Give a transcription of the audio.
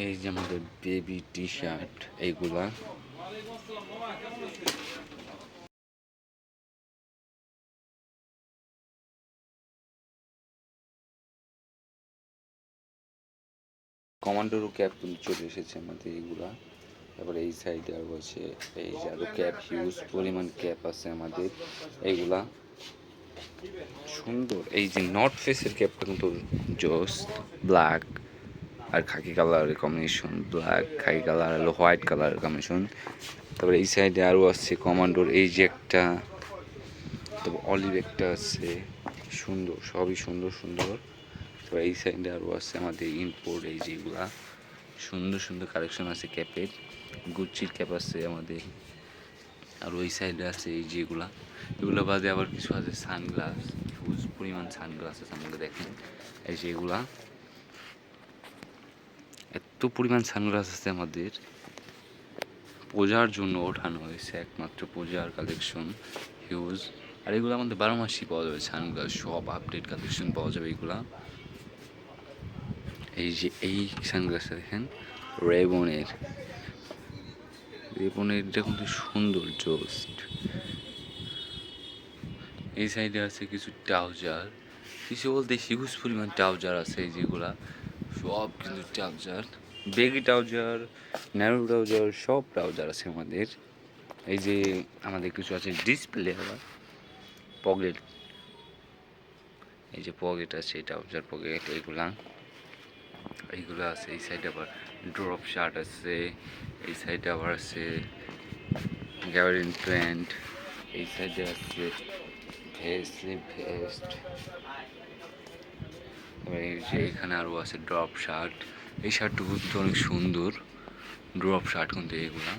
এই যে আমাদের বেবি টি শার্ট এইগুলা কমান্ডোরও ক্যাপ কিন্তু চলে এসেছে আমাদের এইগুলা। তারপরে এই সাইডে আরও আছে, এই যে আরও ক্যাপ, হিউজ পরিমাণ ক্যাপ আছে আমাদের এইগুলা সুন্দর। এই যে নর্থ ফেসের ক্যাপটা কিন্তু জোস, ব্ল্যাক আর খাকি কালারের কম্বিনেশন, ব্ল্যাক খাকি কালার হলো হোয়াইট কালারের কম্বিনেশন। তারপরে এই সাইডে আরও আছে কমান্ডোর, এই যে একটা, তারপর অলিভ একটা আছে, সুন্দর, সবই সুন্দর সুন্দর। তারপর এই সাইডে আরও আছে আমাদের ইম্পোর্ট, এই যেগুলা সুন্দর সুন্দর কালেকশন আছে ক্যাপের, গুচির ক্যাপ আছে আমাদের। আর ওই সাইডে আছে এই যেগুলা, এগুলো বাদে আবার কিছু আছে সানগ্লাস, হিউজ পরিমাণ সানগ্লাস আছে আমাদের। দেখেন এই যে এগুলা, এত পরিমাণ সানগ্লাস আছে আমাদের, পূজার জন্য ওঠানো হয়েছে, একমাত্র পূজার কালেকশন হিউজ। আর এগুলো আমাদের 12 মাসই পাওয়া যাবে সানগ্লাস, সব আপডেট কালেকশন পাওয়া যাবে এগুলা। এই যে এই সানগ্লাসটা দেখেন, রেবনের, এটা কিন্তু সুন্দর জোস্ট। এই সাইডে আছে কিছু ট্রাউজার, কিছু বলতে হিউজ পরিমাণ ট্রাউজার আছে, এই যেগুলা সব কিন্তু trouser, baggy trouser, narrow trouser, সব ট্রাউজার আছে আমাদের। এই যে আমাদের কিছু আছে ডিসপ্লে আবার পকেট, এই যে পকেট আছে, ট্রাউজার পকেট, এইগুলো আছে। এই সাইডে আবার ড্রপ শার্ট আছে, এই সাইডে আবার আছে গ্যাবারিন প্যান্ট, এই সাইডে আছে স্লিপ ভেস্ট। এই যে এখানে আরও আছে ড্রপ শার্ট, এই শার্টটুকু কিন্তু অনেক সুন্দর, ড্রপ শার্ট কিন্তু এইগুলা।